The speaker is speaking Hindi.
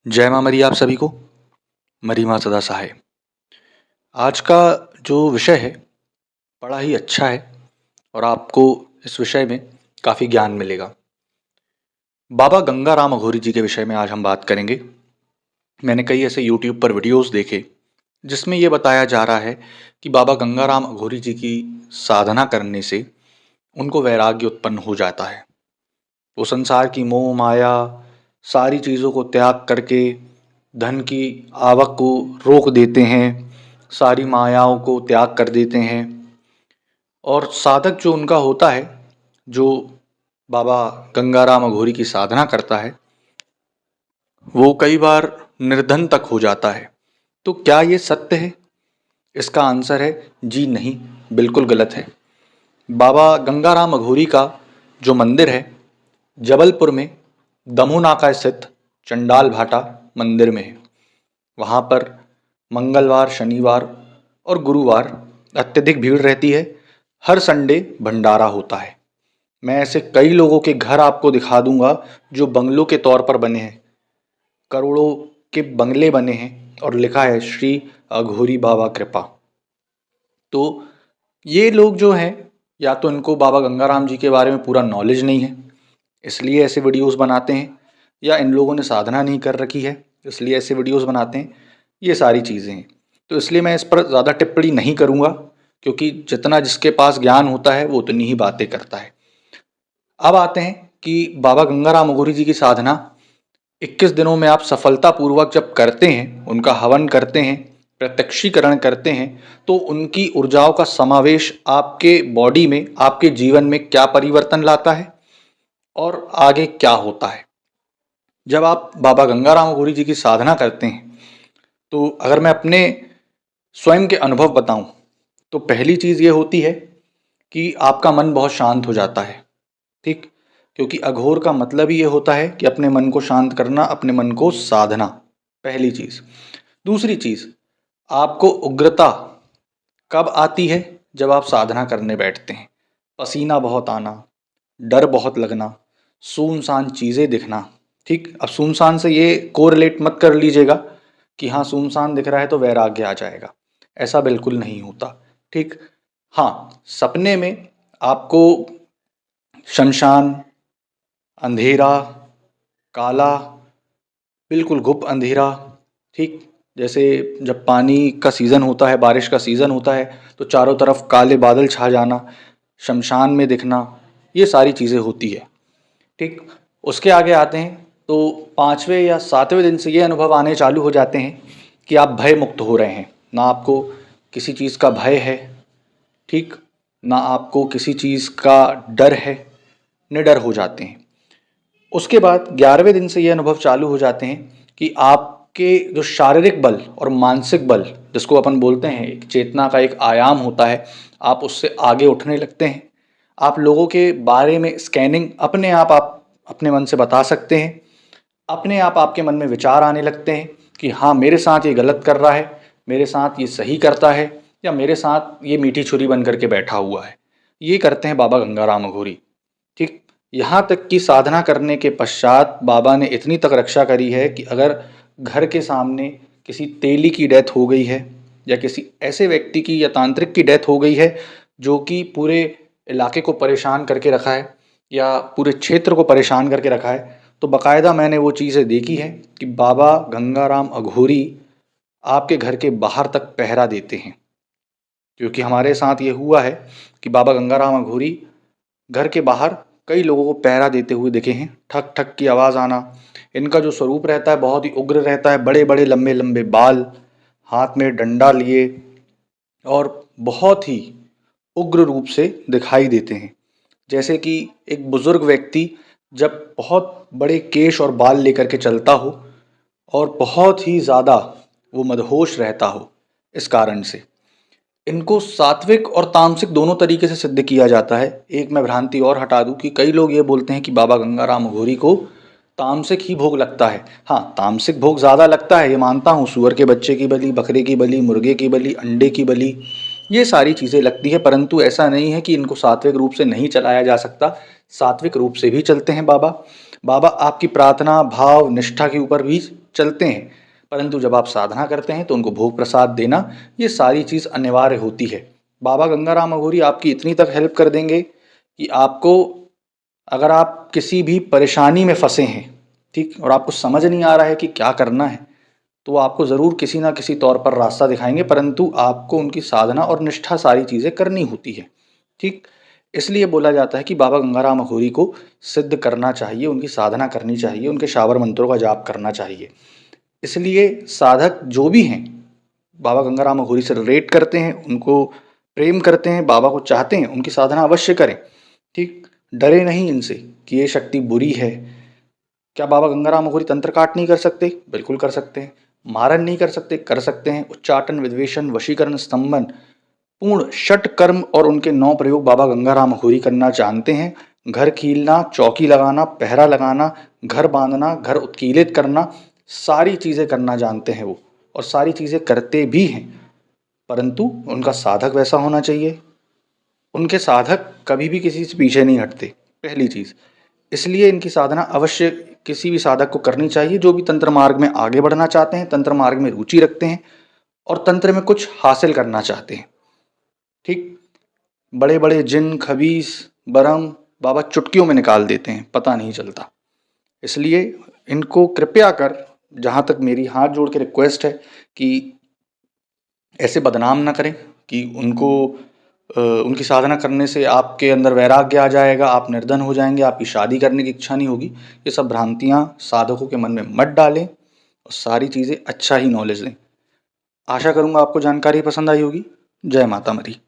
जय माँ मरी आप सभी को। मरी माँ सदा सहाय। आज का जो विषय है बड़ा ही अच्छा है और आपको इस विषय में काफ़ी ज्ञान मिलेगा। बाबा गंगाराम अघोरी जी के विषय में आज हम बात करेंगे। मैंने कई ऐसे यूट्यूब पर वीडियोस देखे जिसमें ये बताया जा रहा है कि बाबा गंगाराम अघोरी जी की साधना करने से उनको वैराग्य उत्पन्न हो जाता है। वो संसार की मोह माया सारी चीज़ों को त्याग करके धन की आवक को रोक देते हैं, सारी मायाओं को त्याग कर देते हैं। और साधक जो उनका होता है, जो बाबा गंगाराम अघोरी की साधना करता है, वो कई बार निर्धन तक हो जाता है। तो क्या ये सत्य है? इसका आंसर है जी नहीं, बिल्कुल गलत है। बाबा गंगाराम अघोरी का जो मंदिर है जबलपुर में दमोह नाका स्थित चंडाल भाटा मंदिर में है। वहाँ पर मंगलवार, शनिवार और गुरुवार अत्यधिक भीड़ रहती है। हर संडे भंडारा होता है। मैं ऐसे कई लोगों के घर आपको दिखा दूंगा जो बंगलों के तौर पर बने हैं, करोड़ों के बंगले बने हैं और लिखा है श्री अघोरी बाबा कृपा। तो ये लोग जो हैं, या तो इनको बाबा गंगाराम जी के बारे में पूरा नॉलेज नहीं है इसलिए ऐसे वीडियोस बनाते हैं, या इन लोगों ने साधना नहीं कर रखी है इसलिए ऐसे वीडियोस बनाते हैं। ये सारी चीज़ें हैं। तो इसलिए मैं इस पर ज़्यादा टिप्पणी नहीं करूँगा, क्योंकि जितना जिसके पास ज्ञान होता है वो उतनी ही बातें करता है। अब आते हैं कि बाबा गंगाराम अघोरी जी की साधना 21 दिनों में आप सफलतापूर्वक जब करते हैं, उनका हवन करते हैं, प्रत्यक्षीकरण करते हैं, तो उनकी ऊर्जाओं का समावेश आपके बॉडी में, आपके जीवन में क्या परिवर्तन लाता है और आगे क्या होता है। जब आप बाबा गंगाराम अघोरी जी की साधना करते हैं, तो अगर मैं अपने स्वयं के अनुभव बताऊं, तो पहली चीज़ ये होती है कि आपका मन बहुत शांत हो जाता है। ठीक, क्योंकि अघोर का मतलब ही ये होता है कि अपने मन को शांत करना, अपने मन को साधना, पहली चीज़। दूसरी चीज़, आपको उग्रता कब आती है? जब आप साधना करने बैठते हैं। पसीना बहुत आना, डर बहुत लगना, सुनसान चीज़ें दिखना। ठीक, अब सुनसान से ये कोरिलेट मत कर लीजिएगा कि हाँ सुनसान दिख रहा है तो वैराग्य आ जाएगा। ऐसा बिल्कुल नहीं होता। ठीक, हाँ, सपने में आपको शमशान, अंधेरा, काला, बिल्कुल गुप अंधेरा, ठीक, जैसे जब पानी का सीज़न होता है, बारिश का सीज़न होता है, तो चारों तरफ काले बादल छा जाना, शमशान में दिखना, ये सारी चीज़ें होती है। ठीक, उसके आगे आते हैं तो 5वें या 7वें दिन से ये अनुभव आने चालू हो जाते हैं कि आप भय मुक्त हो रहे हैं। ना आपको किसी चीज़ का भय है, ठीक, ना आपको किसी चीज़ का डर है, निडर हो जाते हैं। उसके बाद 11वें दिन से ये अनुभव चालू हो जाते हैं कि आपके जो शारीरिक बल और मानसिक बल, जिसको अपन बोलते हैं एक चेतना का एक आयाम होता है, आप उससे आगे उठने लगते हैं। आप लोगों के बारे में स्कैनिंग अपने आप अपने मन से बता सकते हैं। अपने आप आपके मन में विचार आने लगते हैं कि हाँ मेरे साथ ये गलत कर रहा है, मेरे साथ ये सही करता है, या मेरे साथ ये मीठी छुरी बन करके बैठा हुआ है। ये करते हैं बाबा गंगाराम अघोरी। ठीक, यहाँ तक कि साधना करने के पश्चात बाबा ने इतनी तक रक्षा करी है कि अगर घर के सामने किसी तेली की डेथ हो गई है, या किसी ऐसे व्यक्ति की या तांत्रिक की डेथ हो गई है जो कि पूरे इलाके को परेशान करके रखा है या पूरे क्षेत्र को परेशान करके रखा है, तो बाकायदा मैंने वो चीज़ें देखी है कि बाबा गंगाराम अघोरी आपके घर के बाहर तक पहरा देते हैं। क्योंकि हमारे साथ ये हुआ है कि बाबा गंगाराम अघोरी घर के बाहर कई लोगों को पहरा देते हुए दिखे हैं। ठक ठक की आवाज़ आना, इनका जो स्वरूप रहता है बहुत ही उग्र रहता है, बड़े बड़े लंबे लंबे बाल, हाथ में डंडा लिए, और बहुत ही उग्र रूप से दिखाई देते हैं। जैसे कि एक बुजुर्ग व्यक्ति जब बहुत बड़े केश और बाल लेकर के चलता हो और बहुत ही ज़्यादा वो मदहोश रहता हो। इस कारण से इनको सात्विक और तामसिक दोनों तरीके से सिद्ध किया जाता है। एक मैं भ्रांति और हटा दूं कि कई लोग ये बोलते हैं कि बाबा गंगाराम अघोरी को तामसिक ही भोग लगता है। हाँ, तामसिक भोग ज़्यादा लगता है, ये मानता हूँ। सूअर के बच्चे की बलि, बकरे की बलि, मुर्गे की बलि, अंडे की बलि, ये सारी चीज़ें लगती है, परंतु ऐसा नहीं है कि इनको सात्विक रूप से नहीं चलाया जा सकता। सात्विक रूप से भी चलते हैं बाबा। बाबा आपकी प्रार्थना, भाव, निष्ठा के ऊपर भी चलते हैं, परंतु जब आप साधना करते हैं तो उनको भोग प्रसाद देना, ये सारी चीज़ अनिवार्य होती है। बाबा गंगाराम अघोरी आपकी इतनी तक हेल्प कर देंगे कि आपको, अगर आप किसी भी परेशानी में फंसे हैं, ठीक, और आपको समझ नहीं आ रहा है कि क्या करना है, तो वो आपको ज़रूर किसी ना किसी तौर पर रास्ता दिखाएंगे, परंतु आपको उनकी साधना और निष्ठा सारी चीज़ें करनी होती है। ठीक, इसलिए बोला जाता है कि बाबा गंगाराम अघोरी को सिद्ध करना चाहिए, उनकी साधना करनी चाहिए, उनके शाबर मंत्रों का जाप करना चाहिए। इसलिए साधक जो भी हैं, बाबा गंगाराम अघोरी से रिलेट करते हैं, उनको प्रेम करते हैं, बाबा को चाहते हैं, उनकी साधना अवश्य करें। ठीक, डरे नहीं इनसे कि ये शक्ति बुरी है। क्या बाबा गंगाराम अघोरी तंत्र काट नहीं कर सकते? बिल्कुल कर सकते हैं। मारन नहीं कर सकते? कर सकते हैं। उच्चाटन, विद्वेषण, वशीकरण, स्तंभन, पूर्ण षट कर्म और उनके 9 प्रयोग बाबा गंगाराम अघोरी करना जानते हैं। घर कीलना, चौकी लगाना, पहरा लगाना, घर बांधना, घर उत्कीलित करना, सारी चीज़ें करना जानते हैं वो, और सारी चीज़ें करते भी हैं। परंतु उनका साधक वैसा होना चाहिए। उनके साधक कभी भी किसी से पीछे नहीं हटते, पहली चीज़। इसलिए इनकी साधना अवश्य किसी भी साधक को करनी चाहिए, जो भी तंत्र मार्ग में आगे बढ़ना चाहते हैं, तंत्र मार्ग में रुचि रखते हैं और तंत्र में कुछ हासिल करना चाहते हैं। ठीक, बड़े बड़े जिन, खबीस, बरम बाबा चुटकियों में निकाल देते हैं, पता नहीं चलता। इसलिए इनको कृपया कर, जहाँ तक मेरी हाथ जोड़ के रिक्वेस्ट है कि ऐसे बदनाम ना करें कि उनको उनकी साधना करने से आपके अंदर वैराग्य आ जाएगा, आप निर्धन हो जाएंगे, आपकी शादी करने की इच्छा नहीं होगी। ये सब भ्रांतियाँ साधकों के मन में मत डालें और सारी चीज़ें अच्छा ही नॉलेज लें। आशा करूँगा आपको जानकारी पसंद आई होगी। जय माता मरी।